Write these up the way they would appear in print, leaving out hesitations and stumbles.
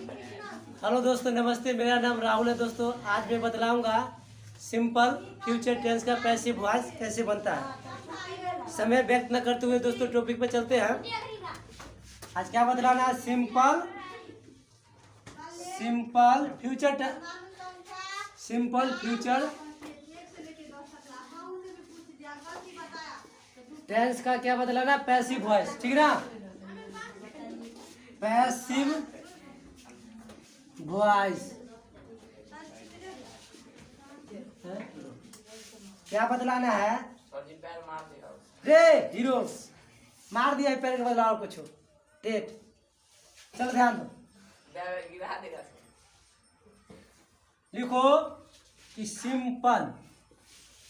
Hello दोस्तों, नमस्ते। मेरा नाम राहुल है। दोस्तों, आज मैं बतलाऊंगा सिंपल फ्यूचर टेंस का पैसिव वॉइस कैसे बनता है। समय व्यक्त न करते हुए दोस्तों टॉपिक पे चलते हैं। आज क्या बतलाना है? सिंपल फ्यूचर टेंस का क्या बतलाना? पैसिव वॉइस, ठीक ना? पैसिव वॉइस क्या बदलाना है? रे हीरो मार दिया है, पैर के बदलाव कुछ डेट। चलो ध्यान दो, लिखो कि सिंपल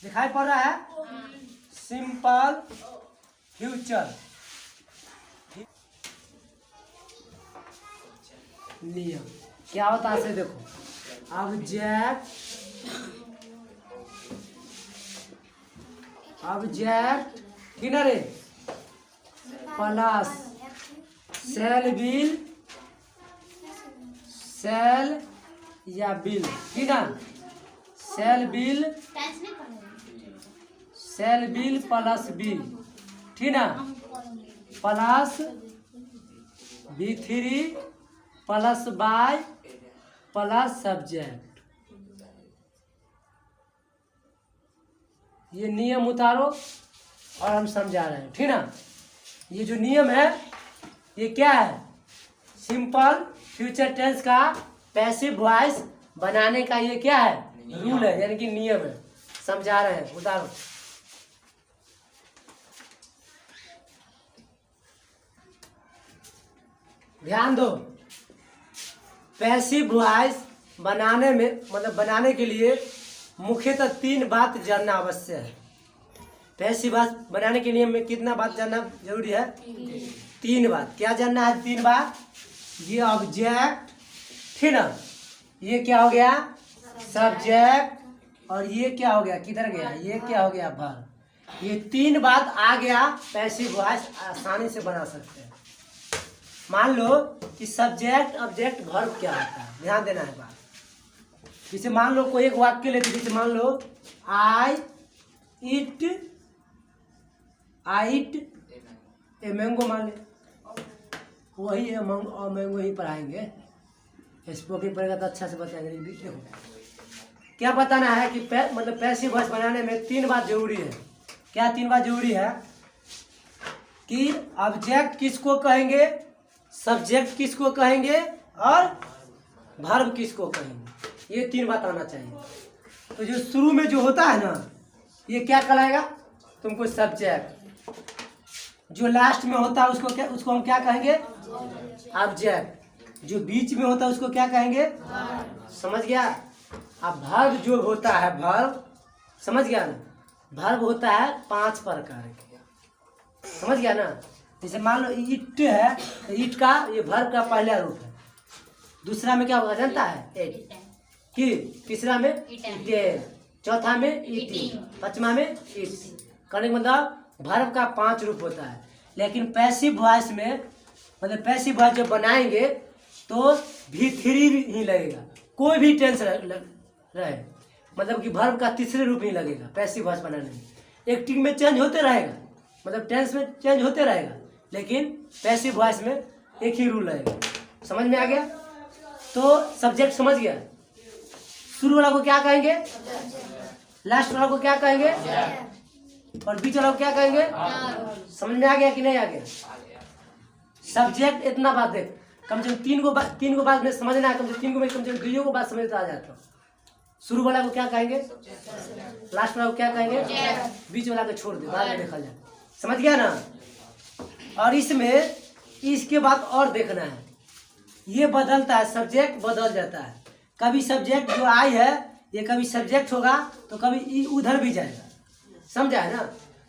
दिखाई पड़ रहा है। सिंपल फ्यूचर नियम क्या होता है से देखो। ऑब्जेक्ट किनारे प्लस सेल या बिल, ठीक ना? सेल बिल प्लस बिल, ठीक ना? Plus B3 plus by plus subject. ये नियम उतारो और हम समझा रहे हैं, ठीक ना? ये जो नियम है ये क्या है? सिंपल फ्यूचर टेंस का पैसिव वॉइस बनाने का ये क्या है? रूल है, यानी कि नियम है। समझा रहे हैं, उतारो। ध्यान दो, पैसिव वॉइस बनाने में बनाने के लिए मुख्यतः 3 बात जानना आवश्यक है। पैसिव वॉइस बनाने के लिए में कितना बात जानना जरूरी है? 3 बात। क्या जानना है? 3 बात। ये ऑब्जेक्ट, ठीक ना? ये क्या हो गया? सब्जेक्ट। और ये क्या हो गया? किधर गया? ये क्या हो गया? वर्ब। ये 3 बात आ गया, पैसिव वॉइस आसानी से बना सकते हैं। मान लो कि सब्जेक्ट ऑब्जेक्ट वर्ब क्या होता है, ध्यान देना है बात। जैसे मान लो कोई एक वाक्य लेते, जैसे मान लो आई इट ए मैंगो, मान ले वही है मैंगो ही पढ़ाएंगे। स्पोकन पढ़ेगा तो अच्छा से बताएंगे। देखो क्या बताना है कि पैसिव वॉइस बनाने में 3 बात जरूरी है। क्या 3 बात जरूरी है? कि ऑब्जेक्ट किसको कहेंगे, सब्जेक्ट किसको कहेंगे और वर्ब किसको कहेंगे। ये 3 बात आना चाहिए। तो जो शुरू में जो होता है ना, ये क्या कहलाएगा तुमको? सब्जेक्ट। जो लास्ट में होता है उसको हम क्या कहेंगे? ऑब्जेक्ट। जो बीच में होता है उसको क्या कहेंगे? समझ गया? अब वर्ब जो होता है, वर्ब, समझ गया ना? वर्ब होता है 5 प्रकार के, समझ गया ना? जैसे मान लो इट है, तो इट का ये वर्ब का पहला रूप है। दूसरा में क्या होगा जानता है? एट। तीसरा में इटेन, चौथा में ईटिंग, पांचवा में इट्स। करने का मतलब वर्ब का 5 रूप होता है। लेकिन पैसिव वॉइस में पैसिव वॉइस जब बनाएंगे तो V3 ही लगेगा, कोई भी टेंस रहे, मतलब कि वर्ब का तीसरे रूप ही लगेगा पैसिव वॉइस बनाने में। एक्टिंग में चेंज होते रहेगा, टेंस में चेंज होते रहेगा, लेकिन पैसिव वॉइस में एक ही रूल रहेगा। समझ में आ गया? तो सब्जेक्ट समझ गया। शुरू वाला को क्या कहेंगे? लास्ट वाला को क्या कहेंगे? और बीच वाला को क्या कहेंगे? समझ में आ गया कि नहीं आ गया? सब्जेक्ट इतना बात देख, कम से कम 3 को बात में समझना है। कम से कम 2 को बात समझ आ जाता। शुरू वाला को क्या कहेंगे? लास्ट वाला को क्या कहेंगे? बीच वाला को छोड़ दे, बाद में देखा जाए। समझ गया ना? और इसमें इसके बाद और देखना है, ये बदलता है, सब्जेक्ट बदल जाता है। कभी सब्जेक्ट जो आई है ये कभी सब्जेक्ट होगा तो कभी उधर भी जाएगा, समझा है ना?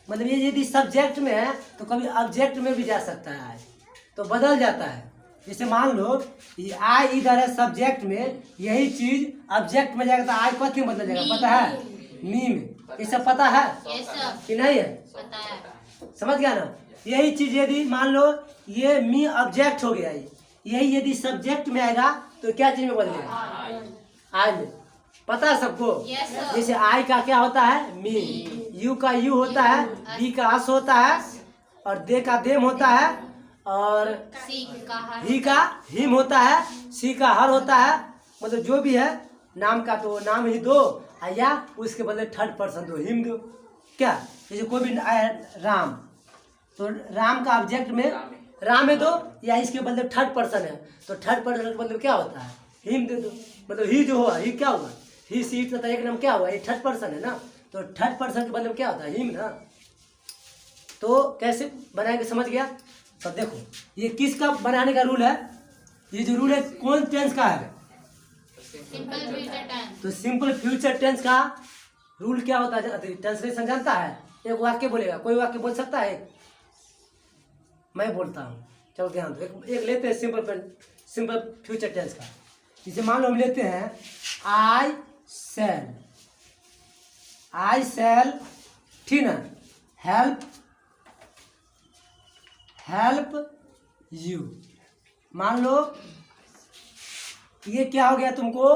ये यदि सब्जेक्ट में है तो कभी ऑब्जेक्ट में भी जा सकता है, तो बदल जाता है। जैसे मान लो ये आई इधर है सब्जेक्ट में, यही चीज ऑब्जेक्ट में जाएगा तो आई कथी में बदल जाएगा, पता है? मी में। ये सब पता है कि नहीं है? पता है। समझ गया ना? यही चीज यदि मान लो ये मी ऑब्जेक्ट हो गया, यही यदि सब्जेक्ट में आएगा तो क्या चीज में बदलेगा? आई में। पता है सबको? जैसे आई का क्या होता है? मी। यू का यू होता है, बी का अस होता है, और दे का देम होता है, और ही का हिम होता है, सी का हर होता है। मतलब जो भी है नाम का तो नाम ही दो, या उसके बदले थर्ड पर्सन दो, हिम दो। क्या जैसे कोई भी आया राम, तो राम का ऑब्जेक्ट में राम है दो, या इसके बदले थर्ड पर्सन है तो थर्ड पर्सन का मतलब क्या होता है? हिम दे दो। मतलब ही जो हुआ, ही क्या हुआ? ही सी का एक नाम क्या हुआ? ये थर्ड पर्सन है ना, तो थर्ड पर्सन के मतलब क्या होता है? हिम ना। तो कैसे बनाएंगे समझ गया? तो देखो ये किसका बनाने का रूल है? ये जो रूल है कौन टेंस का है? तो सिंपल फ्यूचर टेंस का रूल क्या होता है? ट्रांसलेशन जानता है? एक वाक्य बोलेगा, कोई वाक्य बोल सकता है? मैं बोलता हूँ, चलो ध्यान दो। एक लेते हैं सिंपल फ्यूचर टेंस का। जैसे मान लो हम लेते हैं आई सेल, ठीक ना, हेल्प यू। मान लो ये क्या हो गया तुमको?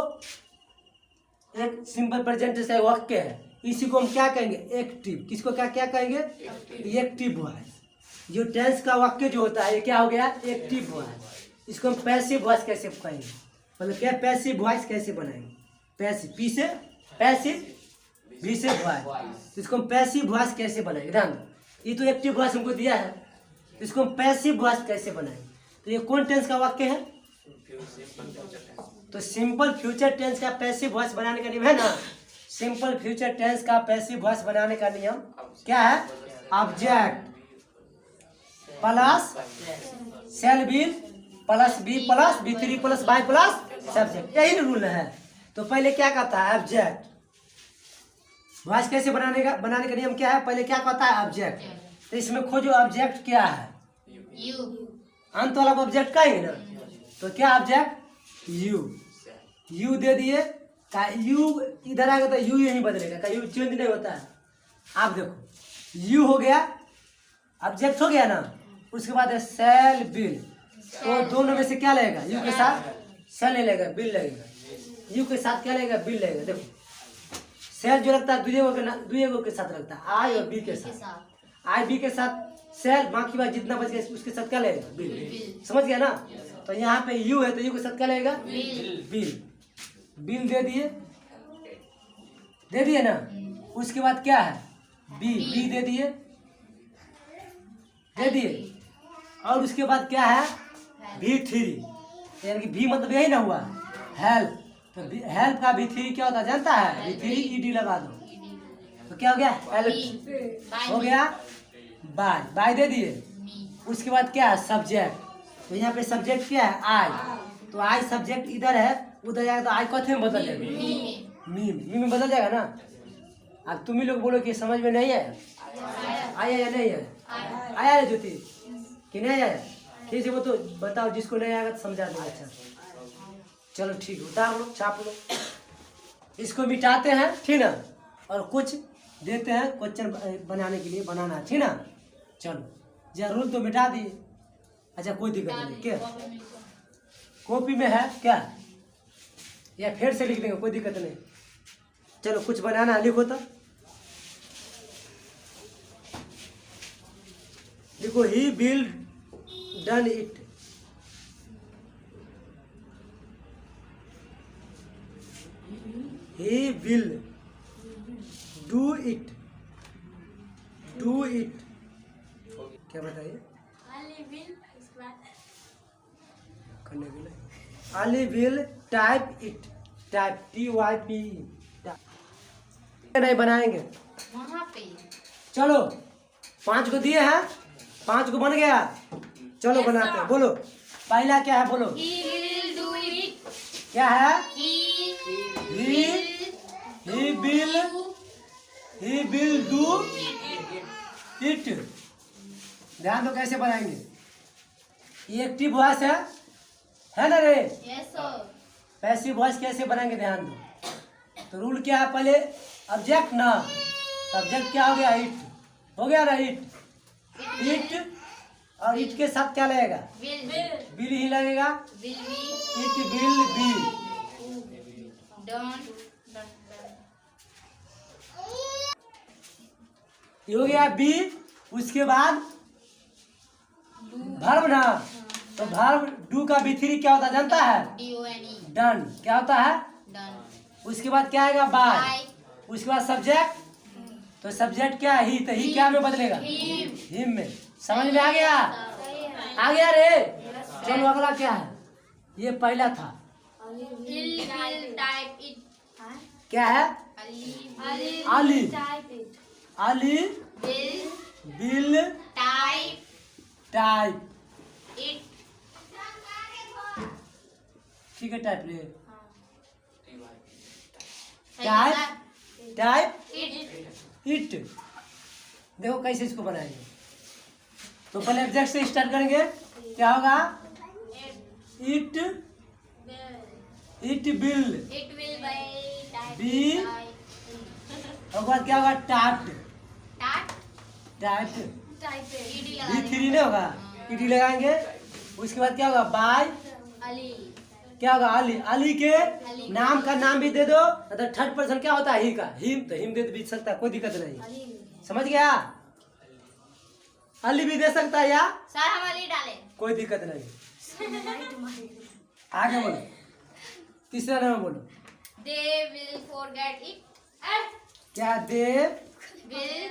एक सिंपल प्रेजेंट से वाक्य है, इसी को हम क्या कहेंगे? एक्टिव। किसको क्या क्या कहेंगे? Active voice. जो टेंस का वाक्य जो होता है ये क्या हो गया? Active voice. इसको हम पैसिव वॉइस कैसे कहेंगे? मतलब क्या पैसिव वॉइस कैसे बनाएंगे? पैसिव, पी से पैसिव, वी से वॉइस। इसको हम पैसिव वॉइस कैसे बनाएंगे? ध्यान दो, ये तो एक्टिव वॉइस हमको दिया है, इसको हम पैसिव वॉइस कैसे बनाएंगे? तो ये कौन टेंस का वाक्य है? तो सिंपल फ्यूचर टेंस का पैसिव वॉइस बनाने का नियम है ना। सिंपल फ्यूचर टेंस का पैसिव वॉइस बनाने का नियम क्या है? Object plus shall will plus be plus V three plus by plus subject, यही रूल है। तो पहले क्या कहता है? ऑब्जेक्ट। वॉइस कैसे बनाने का नियम क्या है? पहले क्या कहता है? ऑब्जेक्ट। तो इसमें खोजो ऑब्जेक्ट क्या है? यू। अंत वाला ऑब्जेक्ट का ही ना, तो क्या ऑब्जेक्ट? यू दे दिए। का यू इधर आएगा तो यू यही बदलेगा, का यू चेंज नहीं होता है। आप देखो यू हो गया, ऑब्जेक्ट हो गया ना, उसके बाद है सेल बिल। तो दोनों में से क्या लगेगा? यू के साथ सेल नहीं लगेगा, बिल लगेगा। यू के साथ क्या लगेगा? बिल लगेगा। देखो सेल जो लगता है दुए गो के साथ लगता है, आई और बी के साथ। आई बी के साथ सेल, बाकी बात जितना बच गया उसके साथ क्या लगेगा? बिल। समझ गया ना? तो यहाँ पे यू है तो यू के साथ क्या लगेगा? बिल। बिल दे दिए ना। उसके बाद क्या है? बी दे दिए और उसके बाद क्या है? V3, यानी कि V मतलब यही ना हुआ हेल्प। तो हेल्प का V3 क्या होता है जानता है? V3 ED लगा दो तो क्या हो गया? हेल्प हो गया। बाय दे दिए। उसके बाद क्या है? सब्जेक्ट। तो यहाँ पे सब्जेक्ट क्या है? आई। तो आई सब्जेक्ट इधर है, उधर जाएगा तो आई कथे में बदल जाएगा? मी में बदल जाएगा ना। अब तुम ही लोग बोलो कि समझ में नहीं आया? आया या नहीं आया? आया है ज्योति कि नहीं आया? ठीक है, वो तो बताओ, जिसको नहीं आएगा तो समझा दो। अच्छा चलो ठीक, उतार लो, छाप लो, इसको मिटाते हैं, ठीक ना, और कुछ देते हैं क्वेश्चन बनाने के लिए, बनाना, ठीक ना। चलो जरूर तो मिटा दिए। अच्छा कोई दिक्कत नहीं, क्या कॉपी में है क्या, या फिर से लिख देंगे, कोई दिक्कत नहीं। चलो कुछ बनाना है, लिखो तो। देखो he will done it, he will do it, क्या बताइए? Ali will type it, type TYPE, नहीं बनाएंगे वहाँ पे। चलो 5 को दिए हैं, 5 को बन गया। चलो बनाते हैं, बोलो पहला क्या है? बोलो He will do it। क्या है? He will do it। ध्यान दो कैसे बनाएंगे। ये एक्टिव वॉइस है ना रे? Yes sir. पैसिव वॉइस कैसे बनाएंगे ध्यान दो। तो रूल क्या है? पहले ऑब्जेक्ट ना, सब्जेक्ट क्या हो गया? इट हो गया ना, इट और इट के साथ क्या लगेगा? बिल ही लगेगा। will be it will be. done ये हो गया बी। उसके बाद वर्ब ना, तो वर्ब डू का B3 क्या होता है जानता है? done done. क्या होता है? done उसके बाद क्या आएगा? बाय। by उसके बाद सब्जेक्ट, तो सब्जेक्ट क्या है? ही। तो ही क्या में बदलेगा? him हिम में। समझ में आ गया? आ गया रे। चलो अगला क्या है? ये पहला था। will type it क्या है? Ali Ali. Ali will bill type type. it ठीक है, टाइप रे। सही टाइप है टाइप it इट। देखो कैसे इसको बनाएंगे। तो पहले एग्जैक्ट से स्टार्ट करेंगे। क्या होगा? It it bill it will by type Be by और बाद क्या होगा? टाट tat टाट। ed लगा B3 नहीं होगा, ईटी लगाएंगे। उसके बाद क्या होगा? बाय। Ali क्या होगा? अली। अली के नाम का नाम भी दे दो, मतलब थर्ड पर्सन क्या होता है? ही का। हिम, तो हिम दे भी सकता है, कोई दिक्कत नहीं। समझ गया? अली भी दे सकता है या सर हम Ali डाले कोई दिक्कत नहीं। आगे बोलो, तीसरा नंबर बोलो। they will forget it क्या? दे will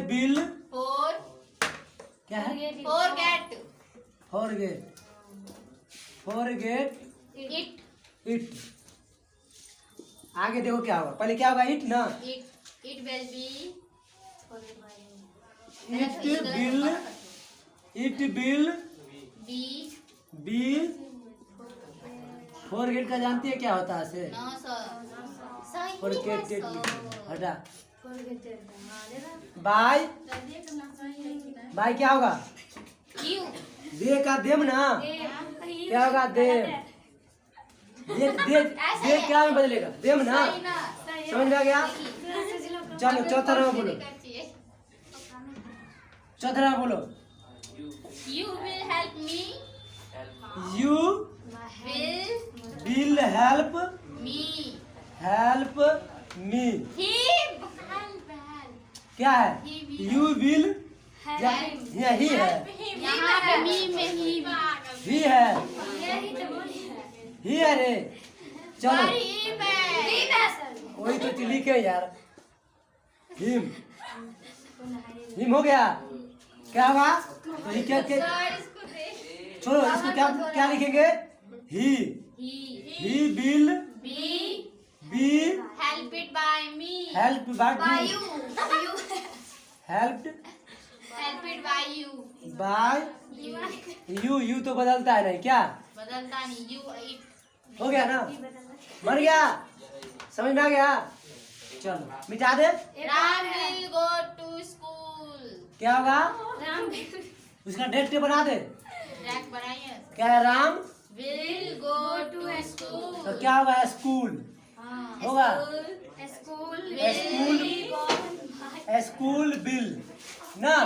बिल for क्या है? forget forget forget it it. आगे देखो क्या होगा। पहले क्या होगा? इट ना। it will be it will be be. Forget का जानती है क्या होता है? से no sir सही फॉरगेटेड है sir हटा। बाय बाय क्या होगा? you दे का देम ना। क्या होगा? देम। दे क्या में बदलेगा? देम ना। सही ना समझ में आ गया? चलो चौथा नंबर बोलो। चौथा नंबर बोलो। you will help me you will will help me me. him क्या है? He will you will help ही है। यहाँ पे me में him ही है। ही है रे। चलो him है वही तो लिखे यार। हिम हिम हो गया। क्या होगा? तो ही क्या छोड़ो, इसको क्या क्या लिखेंगे? He he will be be helped by me help by you helped helped by you by you you तो बदलता है नहीं क्या? बदलता नहीं you it हो गया ना? बन गया? समझ में आ गया? चलो मिटा दे। Ram will go to school क्या होगा? उसका डेट बना दे। रैक बनाइए क्या है? Ram will go to school तो क्या होगा? स्कूल होगा। school स्कूल स्कूल बिल ना।